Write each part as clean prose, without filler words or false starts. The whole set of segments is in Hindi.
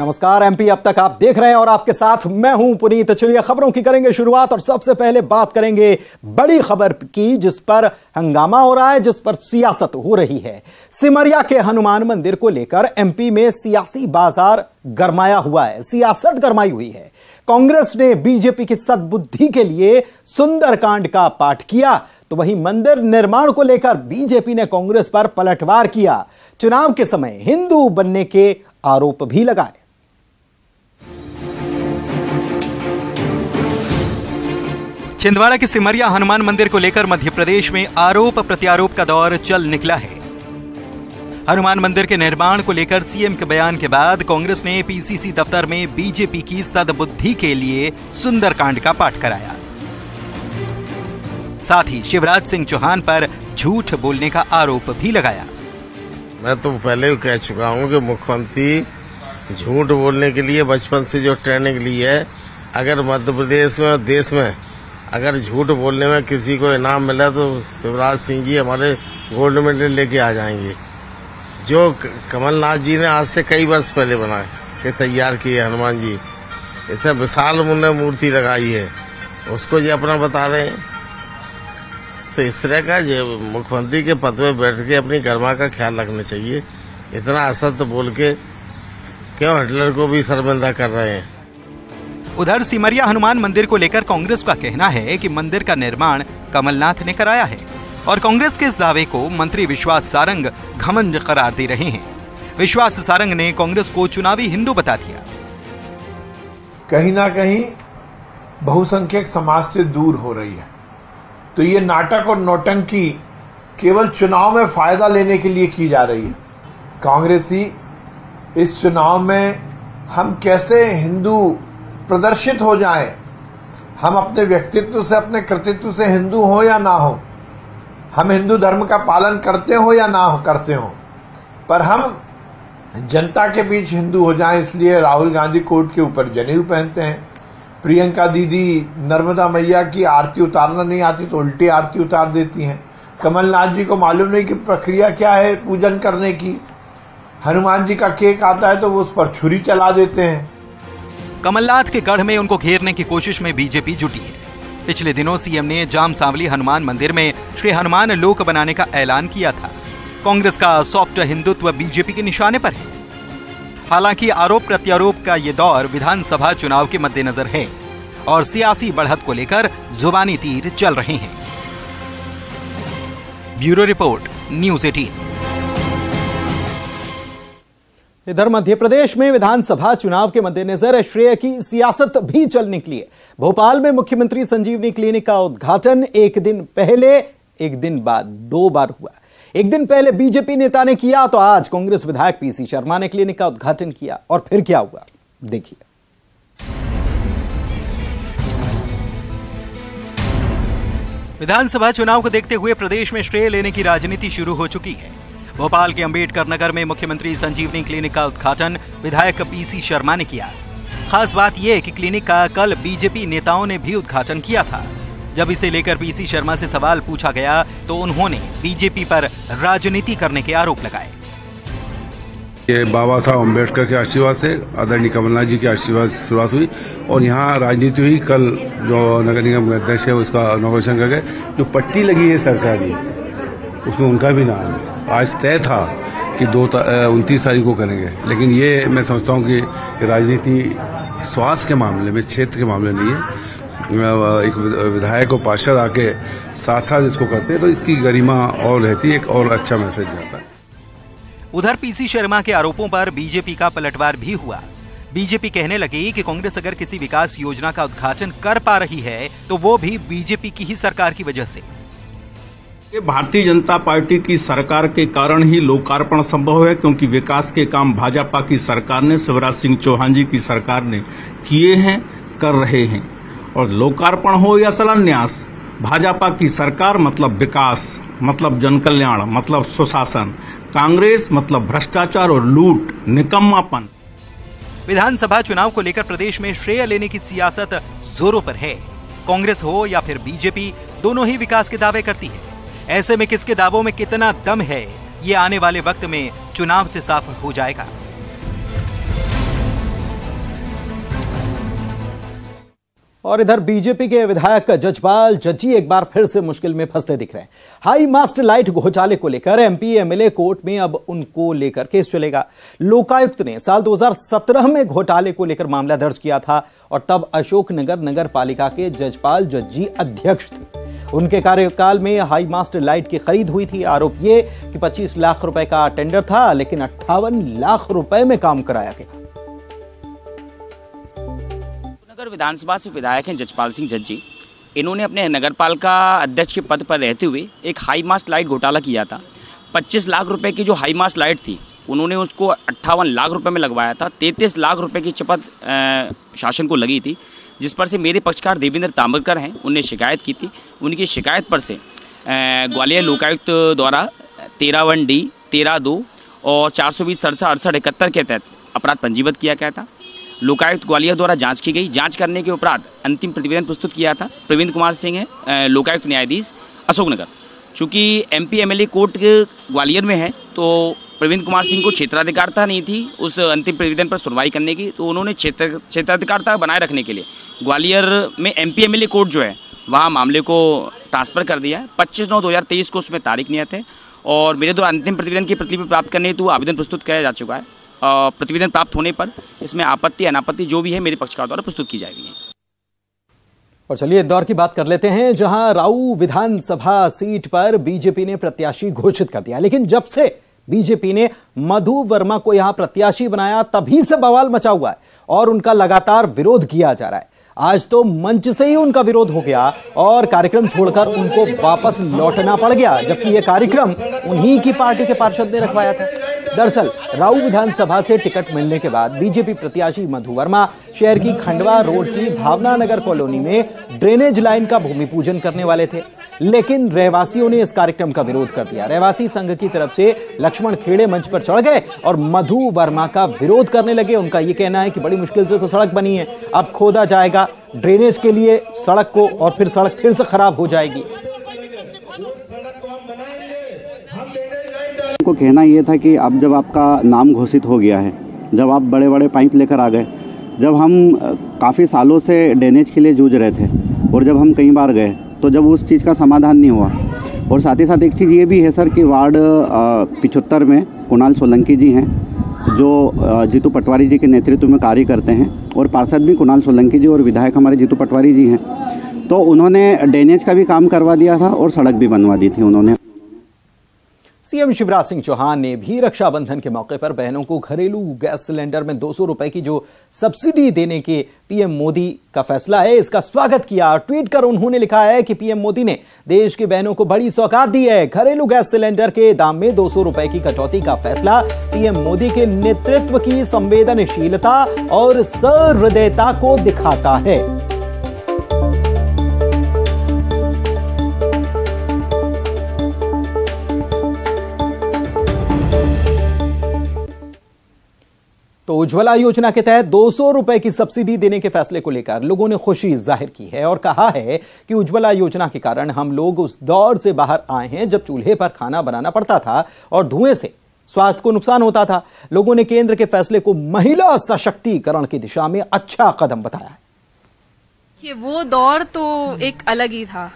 नमस्कार एमपी अब तक आप देख रहे हैं और आपके साथ मैं हूं पुनीत। चलिए खबरों की करेंगे शुरुआत और सबसे पहले बात करेंगे बड़ी खबर की जिस पर हंगामा हो रहा है, जिस पर सियासत हो रही है। सिमरिया के हनुमान मंदिर को लेकर एमपी में सियासी बाजार गरमाया हुआ है, सियासत गरमाई हुई है। कांग्रेस ने बीजेपी की सद्बुद्धि के लिए सुंदरकांड का पाठ किया, तो वहीं मंदिर निर्माण को लेकर बीजेपी ने कांग्रेस पर पलटवार किया। चुनाव के समय हिंदू बनने के आरोप भी लगाए। छिंदवाड़ा के सिमरिया हनुमान मंदिर को लेकर मध्य प्रदेश में आरोप प्रत्यारोप का दौर चल निकला है। हनुमान मंदिर के निर्माण को लेकर सीएम के बयान के बाद कांग्रेस ने पीसीसी दफ्तर में बीजेपी की सद्बुद्धि के लिए सुंदरकांड का पाठ कराया। साथ ही शिवराज सिंह चौहान पर झूठ बोलने का आरोप भी लगाया। मैं तो पहले कह चुका हूं कि मुख्यमंत्री झूठ बोलने के लिए बचपन से जो ट्रेनिंग ली है, अगर मध्य प्रदेश में और देश में अगर झूठ बोलने में किसी को इनाम मिला तो शिवराज सिंह जी हमारे गोल्ड मेडल लेके आ जाएंगे। जो कमलनाथ जी ने आज से कई वर्ष पहले बनाए के तैयार किए हनुमान जी, इतने विशाल उन्होंने मूर्ति लगाई है, उसको ये अपना बता रहे हैं। तो इस तरह का मुख्यमंत्री के पद पे बैठ के अपनी गरिमा का ख्याल रखना चाहिए। इतना असत्य बोल के क्यों हिटलर को भी शर्मिंदा कर रहे हैं। उधर सिमरिया हनुमान मंदिर को लेकर कांग्रेस का कहना है कि मंदिर का निर्माण कमलनाथ ने कराया है और कांग्रेस के इस दावे को मंत्री विश्वास सारंग घमंड करार दे रहे हैं। विश्वास सारंग ने कांग्रेस को चुनावी हिंदू बता दिया। कहीं ना कहीं बहुसंख्यक समाज से दूर हो रही है, तो ये नाटक और नौटंकी केवल चुनाव में फायदा लेने के लिए की जा रही है। कांग्रेसी इस चुनाव में हम कैसे हिंदू प्रदर्शित हो जाएं, हम अपने व्यक्तित्व से अपने कृतित्व से हिंदू हो या ना हो, हम हिंदू धर्म का पालन करते हो या ना करते हो, पर हम जनता के बीच हिंदू हो जाएं, इसलिए राहुल गांधी कोर्ट के ऊपर जनेऊ पहनते हैं। प्रियंका दीदी नर्मदा मैया की आरती उतारना नहीं आती तो उल्टी आरती उतार देती हैं। कमलनाथ जी को मालूम नहीं कि प्रक्रिया क्या है पूजन करने की। हनुमान जी का केक आता है तो वो उस पर छुरी चला देते हैं। कमलनाथ के गढ़ में उनको घेरने की कोशिश में बीजेपी जुटी है। पिछले दिनों सीएम ने जाम सांवली हनुमान मंदिर में श्री हनुमान लोक बनाने का ऐलान किया था। कांग्रेस का सॉफ्ट हिंदुत्व बीजेपी के निशाने पर है। हालांकि आरोप प्रत्यारोप का ये दौर विधानसभा चुनाव के मद्देनजर है और सियासी बढ़त को लेकर जुबानी तीर चल रहे हैं। Bureau report, news 18। इधर मध्य प्रदेश में विधानसभा चुनाव के मद्देनजर श्रेय की सियासत भी चल निकली है। भोपाल में मुख्यमंत्री संजीवनी क्लिनिक का उद्घाटन एक दिन पहले, एक दिन बाद, 2 बार हुआ। एक दिन पहले बीजेपी नेता ने किया तो आज कांग्रेस विधायक पीसी शर्मा ने क्लिनिक का उद्घाटन किया। और फिर क्या हुआ, देखिए। विधानसभा चुनाव को देखते हुए प्रदेश में श्रेय लेने की राजनीति शुरू हो चुकी है। भोपाल के अंबेडकर नगर में मुख्यमंत्री संजीवनी क्लिनिक का उद्घाटन विधायक पीसी शर्मा ने किया। खास बात यह कि क्लिनिक का कल बीजेपी नेताओं ने भी उद्घाटन किया था। जब इसे लेकर पीसी शर्मा से सवाल पूछा गया तो उन्होंने बीजेपी पर राजनीति करने के आरोप लगाए। ये बाबा साहब अम्बेडकर के आशीर्वाद से, आदरणीय कमलनाथ जी के आशीर्वाद से शुरुआत हुई और यहाँ राजनीति हुई। कल जो नगर निगम के अध्यक्ष है उसका इनॉग्रेशन कर गए। जो पट्टी लगी है सरकारी, उसमें उनका भी नाम है। आज तय था कि 29 तारीख को करेंगे, लेकिन ये मैं समझता हूँ कि राजनीति स्वास्थ्य के मामले में, क्षेत्र के मामले नहीं है। एक विधायक और पार्षद आके साथ साथ इसको करते हैं तो इसकी गरिमा और रहती है, एक और अच्छा मैसेज जाता है। उधर पीसी शर्मा के आरोपों पर बीजेपी का पलटवार भी हुआ। बीजेपी कहने लगी कि कांग्रेस अगर किसी विकास योजना का उद्घाटन कर पा रही है तो वो भी बीजेपी की ही सरकार की वजह से। भारतीय जनता पार्टी की सरकार के कारण ही लोकार्पण संभव है, क्योंकि विकास के काम भाजपा की सरकार ने, शिवराज सिंह चौहान जी की सरकार ने किए हैं, कर रहे हैं। और लोकार्पण हो या शिलान्यास, भाजपा की सरकार मतलब विकास, मतलब जनकल्याण, मतलब सुशासन। कांग्रेस मतलब भ्रष्टाचार और लूट, निकम्मापन। विधानसभा चुनाव को लेकर प्रदेश में श्रेय लेने की सियासत जोरों पर है। कांग्रेस हो या फिर बीजेपी, दोनों ही विकास के दावे करती है। ऐसे में किसके दावों में कितना दम है, ये आने वाले वक्त में चुनाव से साफ हो जाएगा। और इधर बीजेपी के विधायक जजपाल जज्जी एक बार फिर से मुश्किल में फंसते दिख रहे हैं। हाई मास्ट लाइट घोटाले को लेकर एमपी एमएलए कोर्ट में अब उनको लेकर केस चलेगा। लोकायुक्त ने साल 2017 में घोटाले को लेकर मामला दर्ज किया था और तब अशोकनगर नगर पालिका के जजपाल जज्जी अध्यक्ष थे। उनके कार्यकाल में हाई मास्ट लाइट की खरीद हुई थी। आरोप ये कि 25 लाख रुपए का टेंडर था, लेकिन 58 लाख रुपए में काम कराया गया। नगर विधानसभा से विधायक हैं जजपाल सिंह जज्जी। इन्होंने अपने नगरपालिका अध्यक्ष के पद पर रहते हुए एक हाई मास्ट लाइट घोटाला किया था। 25 लाख रुपए की जो हाई मास्ट लाइट थी, उन्होंने उसको 58 लाख रुपए में लगवाया था। 33 लाख रुपए की चपत शासन को लगी थी, जिस पर से मेरे पक्षकार देवेंद्र तांबरकर हैं, उनने शिकायत की थी। उनकी शिकायत पर से ग्वालियर लोकायुक्त द्वारा 13(1)D, 13(2) और 420 67 68 के तहत अपराध पंजीबद्ध किया गया था। लोकायुक्त ग्वालियर द्वारा जांच की गई। जांच करने के उपरांत अंतिम प्रतिवेदन प्रस्तुत किया था। प्रवीण कुमार सिंह है लोकायुक्त न्यायाधीश अशोकनगर। चूँकि एमपी एमएलए कोर्ट ग्वालियर में है, तो प्रवीण कुमार सिंह को क्षेत्राधिकारता नहीं थी उस अंतिम प्रतिवेदन पर सुनवाई करने की, तो उन्होंने क्षेत्राधिकारता बनाए रखने के लिए ग्वालियर में एमपी एमएलए कोर्ट जो है वहाँ मामले को ट्रांसफर कर दिया है। 25/9/2023 को उसमें तारीख नियत है और मेरे द्वारा अंतिम प्रतिवेदन की प्रतिलिपि प्राप्त करने हेतु आवेदन प्रस्तुत किया जा चुका है। प्रतिवेदन प्राप्त होने पर इसमें आपत्ति अनापत्ति जो भी है मेरे पक्षकार द्वारा प्रस्तुत की जाएगी। और चलिए एक दौर की बात कर लेते हैं, जहां राऊ विधानसभा सीट पर बीजेपी ने प्रत्याशी घोषित कर दिया, लेकिन जब से बीजेपी ने मधु वर्मा को यहां प्रत्याशी बनाया तभी से बवाल मचा हुआ है और उनका लगातार विरोध किया जा रहा है। आज तो मंच से ही उनका विरोध हो गया और कार्यक्रम छोड़कर उनको वापस लौटना पड़ गया, जबकि यह कार्यक्रम उन्हीं की पार्टी के पार्षद ने रखवाया था। दरअसल राऊ विधानसभा से टिकट मिलने के बाद बीजेपी प्रत्याशी मधु वर्मा शहर की खंडवा रोड की भावना नगर कॉलोनी में ड्रेनेज लाइन का भूमि पूजन करने वाले थे, लेकिन रहवासियों ने इस कार्यक्रम का विरोध कर दिया। रहवासी संघ की तरफ से लक्ष्मण खेड़े मंच पर चढ़ गए और मधु वर्मा का विरोध करने लगे। उनका यह कहना है कि बड़ी मुश्किल से तो सड़क बनी है, अब खोदा जाएगा ड्रेनेज के लिए सड़क को और फिर सड़क फिर से खराब हो जाएगी। को कहना यह था कि अब जब आपका नाम घोषित हो गया है, जब आप बड़े बड़े पाइप लेकर आ गए, जब हम काफ़ी सालों से ड्रेनेज के लिए जूझ रहे थे और जब हम कई बार गए तो जब उस चीज़ का समाधान नहीं हुआ, और साथ ही साथ एक चीज़ ये भी है सर कि वार्ड 75 में कुणाल सोलंकी जी हैं जो जीतू पटवारी जी के नेतृत्व में कार्य करते हैं और पार्षद भी कुणाल सोलंकी जी और विधायक हमारे जीतू पटवारी जी हैं, तो उन्होंने ड्रेनेज का भी काम करवा दिया था और सड़क भी बनवा दी थी उन्होंने। सीएम शिवराज सिंह चौहान ने भी रक्षाबंधन के मौके पर बहनों को घरेलू गैस सिलेंडर में 200 रुपए की जो सब्सिडी देने के पीएम मोदी का फैसला है, इसका स्वागत किया। ट्वीट कर उन्होंने लिखा है कि पीएम मोदी ने देश की बहनों को बड़ी सौगात दी है। घरेलू गैस सिलेंडर के दाम में 200 रुपए की कटौती का फैसला पीएम मोदी के नेतृत्व की संवेदनशीलता और सहृदयता को दिखाता है। तो उज्ज्वला योजना के तहत 200 रुपए की सब्सिडी देने के फैसले को लेकर लोगों ने खुशी जाहिर की है और कहा है कि उज्ज्वला योजना के कारण हम लोग उस दौर से बाहर आए हैं जब चूल्हे पर खाना बनाना पड़ता था और धुएं से स्वास्थ्य को नुकसान होता था। लोगों ने केंद्र के फैसले को महिला सशक्तिकरण की दिशा में अच्छा कदम बताया। ये वो दौर तो एक अलग ही था,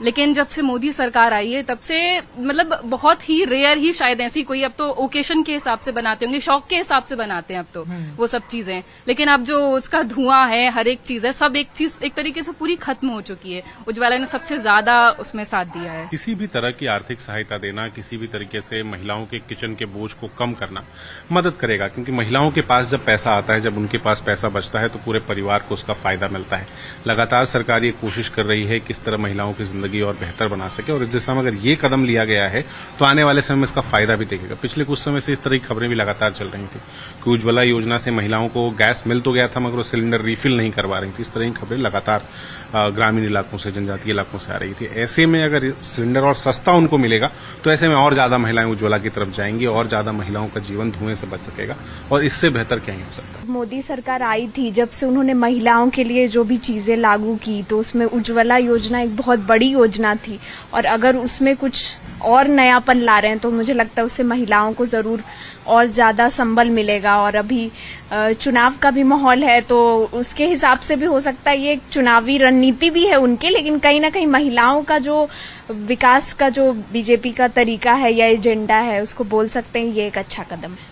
लेकिन जब से मोदी सरकार आई है तब से मतलब बहुत ही रेयर ही शायद ऐसी कोई, अब तो ओकेशन के हिसाब से बनाते होंगे, शौक के हिसाब से बनाते हैं अब तो वो सब चीजें, लेकिन अब जो उसका धुआं है, हर एक चीज है, सब एक चीज एक तरीके से पूरी खत्म हो चुकी है। उज्ज्वला ने सबसे ज्यादा उसमें साथ दिया है। किसी भी तरह की आर्थिक सहायता देना, किसी भी तरीके से महिलाओं के किचन के बोझ को कम करना मदद करेगा, क्योंकि महिलाओं के पास जब पैसा आता है, जब उनके पास पैसा बचता है तो पूरे परिवार को उसका फायदा मिलता है। लगातार सरकार ये कोशिश कर रही है किस तरह महिलाओं की जिंदगी और बेहतर बना सके, और इस दिशा में अगर ये कदम लिया गया है तो आने वाले समय में इसका फायदा भी देखेगा। पिछले कुछ समय से इस तरह की खबरें भी लगातार चल रही थी कि उज्ज्वला योजना से महिलाओं को गैस मिल तो गया था मगर वो सिलेंडर रिफिल नहीं करवा रही थी। इस तरह की खबरें लगातार ग्रामीण इलाकों से, जनजातीय इलाकों से आ रही थी। ऐसे में अगर सिलेंडर और सस्ता उनको मिलेगा तो ऐसे में और ज्यादा महिलाएं उज्ज्वला की तरफ जाएंगी और ज्यादा महिलाओं का जीवन धुएं से बच सकेगा, और इससे बेहतर क्या ही हो सकता है। मोदी सरकार आई थी, जब से उन्होंने महिलाओं के लिए जो भी चीजें लागू की, तो उसमें उज्ज्वला योजना एक बहुत बड़ी योजना थी, और अगर उसमें कुछ और नयापन ला रहे हैं तो मुझे लगता है उससे महिलाओं को जरूर और ज्यादा संबल मिलेगा। और अभी चुनाव का भी माहौल है, तो उसके हिसाब से भी हो सकता है ये एक चुनावी रणनीति भी है उनके, लेकिन कहीं ना कहीं महिलाओं का जो विकास का जो बीजेपी का तरीका है या एजेंडा है, उसको बोल सकते हैं ये एक अच्छा कदम है।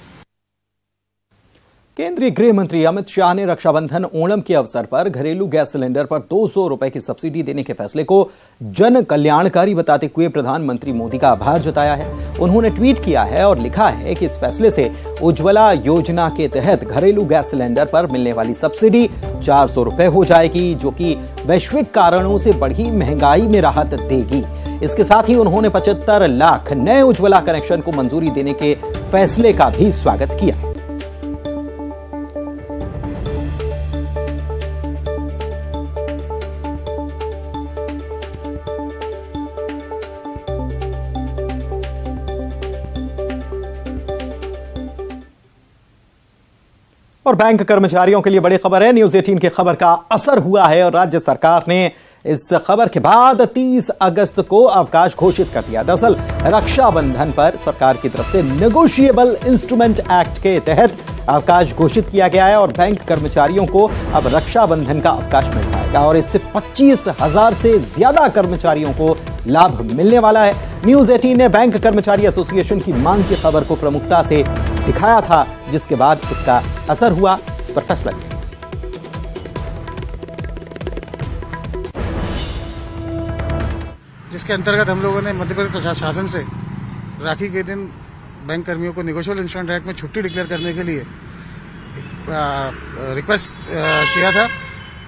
केंद्रीय गृह मंत्री अमित शाह ने रक्षाबंधन ओणम के अवसर पर घरेलू गैस सिलेंडर पर 200 रुपए की सब्सिडी देने के फैसले को जन कल्याणकारी बताते हुए प्रधानमंत्री मोदी का आभार जताया है। उन्होंने ट्वीट किया है और लिखा है कि इस फैसले से उज्ज्वला योजना के तहत घरेलू गैस सिलेंडर पर मिलने वाली सब्सिडी 400 रुपए हो जाएगी, जो कि वैश्विक कारणों से बढ़ी महंगाई में राहत देगी। इसके साथ ही उन्होंने 75 लाख नए उज्ज्वला कनेक्शन को मंजूरी देने के फैसले का भी स्वागत किया। और बैंक कर्मचारियों के लिए बड़ी खबर है। न्यूज़ 18 की खबर का असर हुआ है और राज्य सरकार ने इस खबर के बाद 30 अगस्त को अवकाश घोषित कर दिया। दरअसल रक्षाबंधन पर सरकार की तरफ से नेगोशिएबल इंस्ट्रूमेंट एक्ट के तहत अवकाश घोषित किया गया है और बैंक कर्मचारियों को अब रक्षाबंधन का अवकाश मिल पाएगा और इससे 25,000 से ज्यादा कर्मचारियों को लाभ मिलने वाला है। न्यूज़ 18 ने बैंक कर्मचारी एसोसिएशन की मांग की खबर को प्रमुखता से दिखाया था, जिसके बाद इसका असर हुआ। इस पर फैसला लिया। जिसके अंतर्गत हम लोगों ने मध्य प्रदेश प्रशासन से राखी के दिन बैंक कर्मियों को नेगोशिएबल इंस्ट्रूमेंट एक्ट में छुट्टी डिक्लेयर करने के लिए रिक्वेस्ट किया था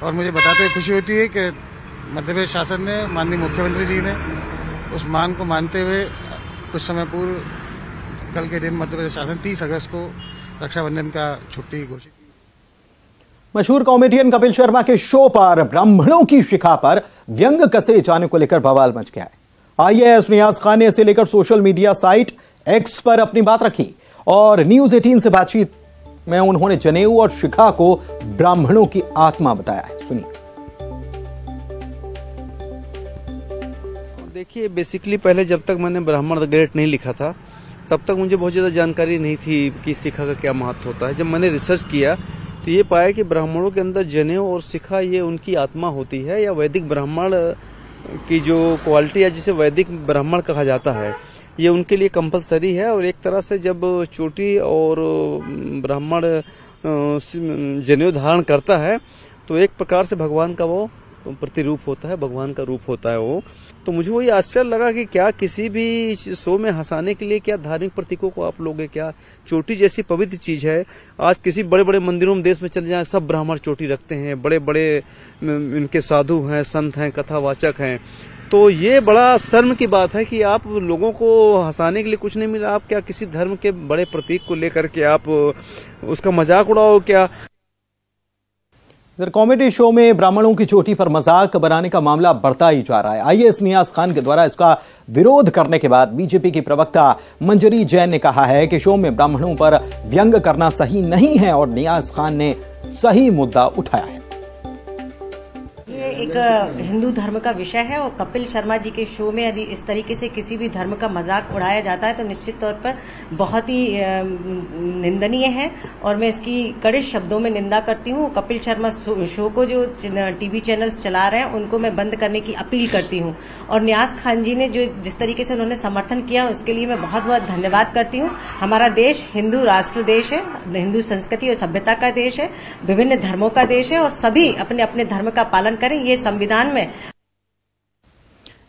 और मुझे बताते हुए खुशी होती है कि मध्य प्रदेश शासन ने, माननीय मुख्यमंत्री जी ने उस मांग को मानते हुए कुछ समय पूर्व कल के दिन मध्य प्रदेश शासन 30 अगस्त को रक्षाबंधन का छुट्टी घोषित। मशहूर कॉमेडियन कपिल शर्मा के शो पर ब्राह्मणों की शिखा पर व्यंग कसे जाने को लेकर बवाल मच गया है। आईएएस नियाज खान ने इसे लेकर सोशल मीडिया साइट एक्स पर अपनी बात रखी और न्यूज़ 18 से बातचीत में उन्होंने जनेऊ और शिखा को ब्राह्मणों की आत्मा बताया है। सुनिए। देखिए, बेसिकली पहले जब तक मैंने ब्राह्मण द ग्रेट नहीं लिखा था तब तक मुझे बहुत ज्यादा जानकारी नहीं थी कि शिखा का क्या महत्व होता है। जब मैंने रिसर्च किया तो ये पाया कि ब्राह्मणों के अंदर जनेऊ और शिखा ये उनकी आत्मा होती है, या वैदिक ब्राह्मण की जो क्वालिटी है जिसे वैदिक ब्राह्मण कहा जाता है, ये उनके लिए कंपलसरी है। और एक तरह से जब चोटी और ब्राह्मण जनेऊ धारण करता है तो एक प्रकार से भगवान का वो प्रतिरूप होता है, भगवान का रूप होता है वो। तो मुझे वही आश्चर्य लगा कि क्या किसी भी शो में हंसाने के लिए क्या धार्मिक प्रतीकों को आप लोगे? क्या चोटी जैसी पवित्र चीज है, आज किसी बड़े बड़े मंदिरों में देश में चले जाएं सब ब्राह्मण चोटी रखते हैं, बड़े बड़े इनके साधु हैं, संत हैं, कथावाचक हैं। तो ये बड़ा शर्म की बात है कि आप लोगों को हंसाने के लिए कुछ नहीं मिला, आप क्या किसी धर्म के बड़े प्रतीक को लेकर के आप उसका मजाक उड़ाओ क्या? कॉमेडी शो में ब्राह्मणों की चोटी पर मजाक बनाने का मामला बढ़ता ही जा रहा है। आईएएस नियाज खान के द्वारा इसका विरोध करने के बाद बीजेपी की प्रवक्ता मंजरी जैन ने कहा है कि शो में ब्राह्मणों पर व्यंग करना सही नहीं है और नियाज खान ने सही मुद्दा उठाया है। ये एक हिंदू धर्म का विषय है और कपिल शर्मा जी के शो में यदि इस तरीके से किसी भी धर्म का मजाक उड़ाया जाता है तो निश्चित तौर पर बहुत ही निंदनीय है और मैं इसकी कड़े शब्दों में निंदा करती हूँ। कपिल शर्मा शो को जो टीवी चैनल्स चला रहे हैं उनको मैं बंद करने की अपील करती हूँ और नियाज खान जी ने जो जिस तरीके से उन्होंने समर्थन किया उसके लिए मैं बहुत बहुत धन्यवाद करती हूँ। हमारा देश हिंदू राष्ट्र देश है, हिंदू संस्कृति और सभ्यता का देश है, विभिन्न धर्मों का देश है और सभी अपने अपने धर्म का पालन करें, ये संविधान में।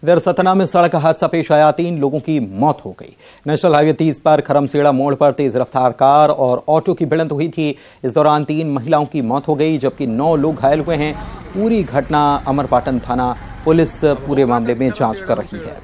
इधर सतना में सड़क हादसा पेश आया, 3 लोगों की मौत हो गई। नेशनल हाईवे 30 पर खरमसेड़ा मोड़ पर तेज रफ्तार कार और ऑटो की भिड़ंत हुई थी। इस दौरान 3 महिलाओं की मौत हो गई जबकि 9 लोग घायल हुए हैं। पूरी घटना अमरपाटन थाना पुलिस पूरे मामले में जांच कर रही है।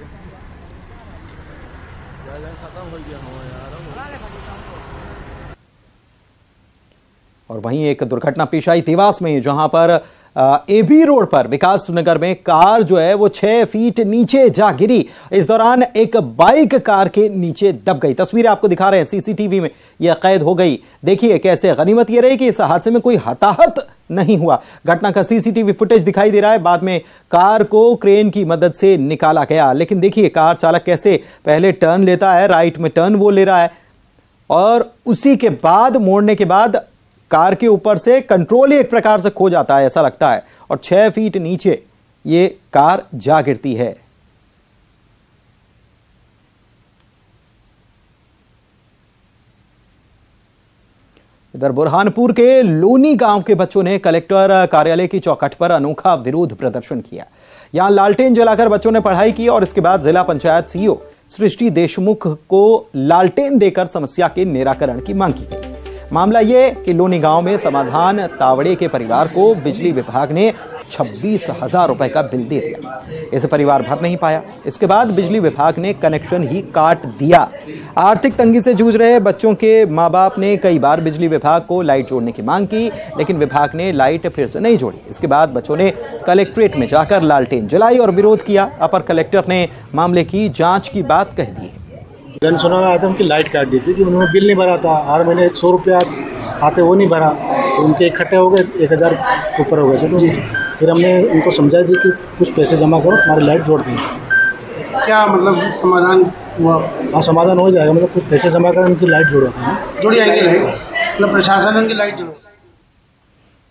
और वहीं एक दुर्घटना पेश आई देवास में, जहां पर एबी रोड पर विकास नगर में कार जो है वो 6 फीट नीचे जा गिरी। इस दौरान एक बाइक कार के नीचे दब गई। तस्वीरें आपको दिखा रहे हैं, सीसीटीवी में यह कैद हो गई। देखिए कैसे, गनीमत यह रही कि इस हादसे में कोई हताहत नहीं हुआ। घटना का सीसीटीवी फुटेज दिखाई दे रहा है। बाद में कार को क्रेन की मदद से निकाला गया, लेकिन देखिए कार चालक कैसे पहले टर्न लेता है, राइट में टर्न वो ले रहा है और उसी के बाद मोड़ने के बाद कार के ऊपर से कंट्रोल ही एक प्रकार से खो जाता है, ऐसा लगता है, और 6 फीट नीचे ये कार जा गिरती है। इधर बुरहानपुर के लोनी गांव के बच्चों ने कलेक्टर कार्यालय की चौखट पर अनोखा विरोध प्रदर्शन किया। यहां लालटेन जलाकर बच्चों ने पढ़ाई की और इसके बाद जिला पंचायत सीईओ सृष्टि देशमुख को लालटेन देकर समस्या के निराकरण की मांग की गई। मामला यह कि लोनी गांव में समाधान तावड़े के परिवार को बिजली विभाग ने 26,000 रुपए का बिल दे दिया। इसे परिवार भर नहीं पाया। इसके बाद बिजली विभाग ने कनेक्शन ही काट दिया। आर्थिक तंगी से जूझ रहे बच्चों के मां बाप ने कई बार बिजली विभाग को लाइट जोड़ने की मांग की, लेकिन विभाग ने लाइट फिर से नहीं जोड़ी। इसके बाद बच्चों ने कलेक्ट्रेट में जाकर लालटेन जलाई और विरोध किया। अपर कलेक्टर ने मामले की जांच की बात कह दी। जन सुना आया था उनकी लाइट काट दी थी कि उन्होंने बिल नहीं भरा था। हर महीने 100 रुपया आते वो नहीं भरा, तो उनके इकट्ठे हो गए 1000 ऊपर हो गए थे। तो फिर हमने उनको समझाया थी कि कुछ पैसे जमा करो, हमारी लाइट जोड़ दें। क्या मतलब समाधान हुआ? हाँ, समाधान हो जाएगा, मतलब कुछ पैसे जमा कर उनकी लाइट जोड़वाते हैं। जुड़ जाएंगे लाइट, मतलब प्रशासन उनकी लाइट जोड़।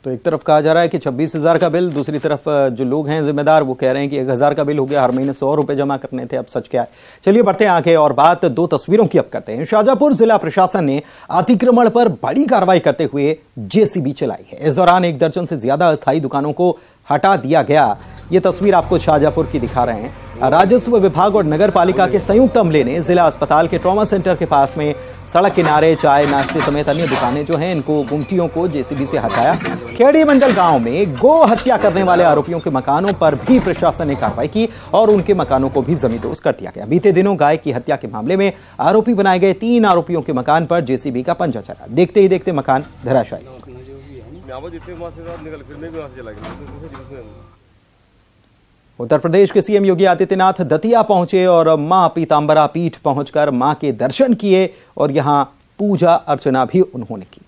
तो एक तरफ कहा जा रहा है कि 26,000 का बिल, दूसरी तरफ जो लोग हैं जिम्मेदार वो कह रहे हैं कि 1,000 का बिल हो गया, हर महीने 100 रुपए जमा करने थे। अब सच क्या है, चलिए बढ़ते हैं आगे और बात 2 तस्वीरों की अब करते हैं। शाहजहांपुर जिला प्रशासन ने अतिक्रमण पर बड़ी कार्रवाई करते हुए जेसीबी चलाई है। इस दौरान 1 दर्जन से ज्यादा अस्थायी दुकानों को हटा दिया गया। ये तस्वीर आपको शाहजहांपुर की दिखा रहे हैं। राजस्व विभाग और नगर पालिका के संयुक्त अमले ने जिला अस्पताल के ट्रॉमा सेंटर के पास में सड़क किनारे चाय नाश्ते समेत अन्य दुकानें जो हैं इनको गुमटियों को जेसीबी से हटाया। खेड़ी मंडल गांव में गो हत्या करने वाले आरोपियों के मकानों पर भी प्रशासन ने कार्रवाई की और उनके मकानों को भी जमींदोज कर दिया गया। बीते दिनों गाय की हत्या के मामले में आरोपी बनाए गए 3 आरोपियों के मकान पर जेसीबी का पंजा चला। देखते ही देखते मकान धराशायी। उत्तर प्रदेश के सीएम योगी आदित्यनाथ दतिया पहुंचे और मां पीतांबरा पीठ पहुंचकर मां के दर्शन किए और यहां पूजा अर्चना भी उन्होंने की।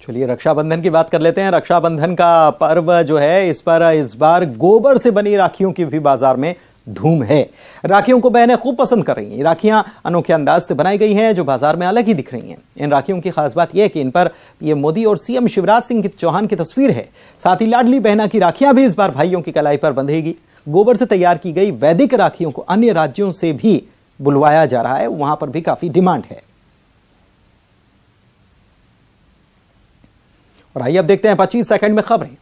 चलिए रक्षाबंधन की बात कर लेते हैं। रक्षाबंधन का पर्व जो है इस पर इस बार गोबर से बनी राखियों की भी बाजार में धूम है। राखियों को बहनें खूब पसंद कर रही हैं। राखियां अनोखे अंदाज से बनाई गई हैं जो बाजार में अलग ही दिख रही हैं। इन राखियों की खास बात यह है कि इन पर पीएम मोदी और सीएम शिवराज सिंह चौहान की तस्वीर है। साथ ही लाडली बहना की राखियां भी इस बार भाइयों की कलाई पर बंधेगी। गोबर से तैयार की गई वैदिक राखियों को अन्य राज्यों से भी बुलवाया जा रहा है, वहां पर भी काफी डिमांड है। और आइए अब देखते हैं 25 सेकंड में खबरें।